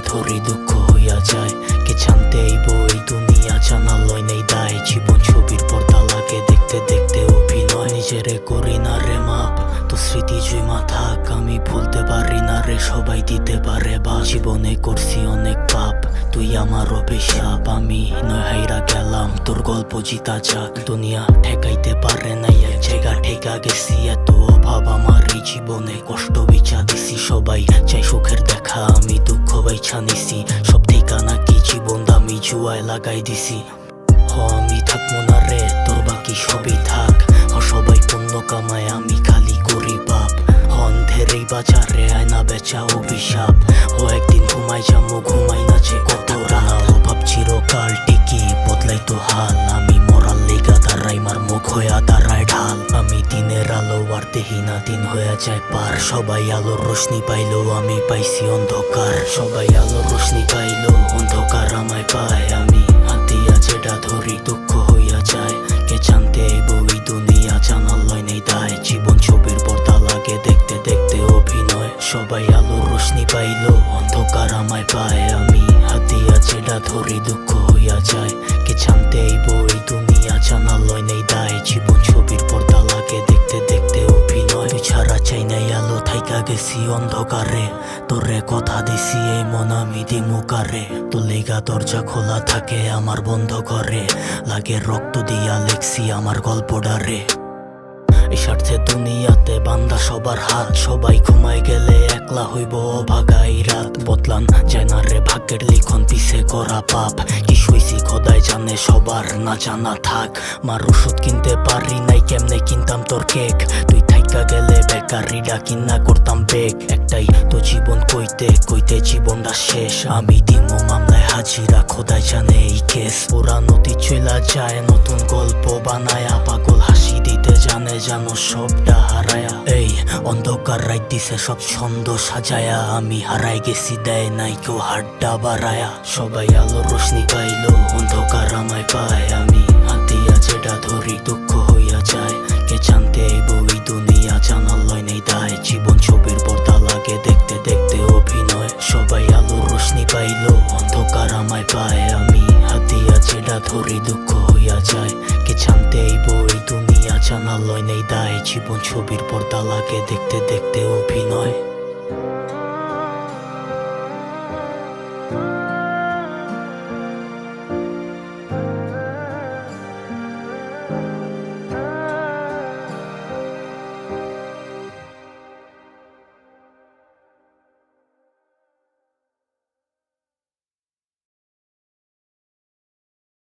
ধরি দুঃখ হইয়া যায়। কে জানতে আইব এই দুনিয়া জানালয় নেই দায়। জীবন ছবির পর্দা লাগে দেখতে দেখতে অভিনয়। নিজেরে করি না রে মাপ, তো স্মৃতি জুইমা থাক। আমি ভুলতে পারি না রে, সবাই দিতে পারে বা। জীবনে করছি অনেক পাপ, তুই আমার অভিশাপ। আমি নয় হাইরা গেলাম, তোর গল্প জিতা যাক। দুনিয়া ঠেকাইতে পারে নাই, এক জায়গা ঠেকা গেছি। এত অভাব আমার এই জীবনে, কষ্ট বিচা দিছি। সবাই চাই সুখের দেখা, আমি দুঃখ বাইছা নিছি। সব ঠিকানা কি জীবন দামি জুয়ায় লাগাই দিছি। আমি থাকবো না রে, তোর বাকি সবই থাক। সবাই পুণ্য কামায়, আমি খালি করি পাপ। অন্ধের এই বাজারে আয়না বেচা অভিশাপ। একদিন ঘুমাই যাবো, ঘুমাই না যে কত রাত। অভাব চিরকাল টিকি বদলাই তো হাল। আমি মরাল লেগা দাঁড়াই, মার মুখ হইয়া দাঁড়ায় ঢাল। আমি দিনের আলো আর দেহি না, দিন হইয়া যায় পার। সবাই আলোর রোশনি পাইলো, আমি পাইছি অন্ধকার। সবাই আলোর রোশনি পাইলো, অন্ধকার আমায় পায়। আমি হাতিয়া যেটা ধরি দুঃখ হইয়া যায়। কে জানতে আইব এই দুনিয়া জানালয় নেই দায়। জীবন ছবির পর্দা লাগে দেখতে দেখতে অভিনয়। সবাই আলোর রোশনি পাইলো, অন্ধকার আমায় পায়। আমি হাতিয়া যেটা ধরি দুঃখ হইয়া যায়। কে জানতে আইব এই দুনিয়া জানালয় নেই দায়। জীবন ছবির পর্দা লাগে দেখতে দেখতে অভিনয়। তুই ছাড়া চাই নাই আলো, থাইকা গেছি অন্ধকারে। তোরে কথা দিছি এই মন আমি দিমু কারে। তো লেগা দরজা খোলা থাকে আমার বন্ধ করে। লাগে রক্ত দিয়া লেখছি আমার গল্পটারে। এই স্বার্থে দুনিয়াতে বান্দা সবার হাত। সবাই ঘুমাই গেলে একলা হইব অভাগাই রাত। বদলান যায় না রে ভাগ্যের লিখন, পিছে করা পাপ। কি সইছি খোদাই জানে, সবার না জানা থাক। মার ওষুধ কিনতে পারি নাই, কেমনে কিনতাম তোর কেক। তুই থাইকা গেলে বেকারিটা কিনা করতাম বেগ। একটাই তো জীবন কইতে কইতে জীবনটা শেষ। আমি দিমু মামলায় হাজিরা, খোদাই জানে এই কেস। পুরা নদী চলা যায়, নতুন গল্প বানায়া। পাগল হাসি দিতে জানে, জানো সবটা হারায়া। এই অন্ধকার রাত দিছে সব ছন্দ সাজায়া। আমি হারাই গেছি, দেয় নাই কেউ হাড্ডা বাড়ায়া। সবাই আলোর রোশনি পাইলো, অন্ধকার আমায় পায়। আমি হাতিয়া যেটা ধরি দুঃখ হইয়া যায়। কে জানতে আইব এই দুনিয়া জানালয় নেই দায়। জীবন ছবির পর্দা লাগে দেখতে দেখতে অভিনয়। সবাই আলোর রোশনি পাইলো, অন্ধকার আমায় পায়। আমি হাতিয়া যেটা ধরি দুঃখ হইয়া যায়। কে জানতে আইব এই দুনিয়া জানালয় নেই দায়। জীবন ছবির পর্দা লাগে দেখতে দেখতে অভিনয়।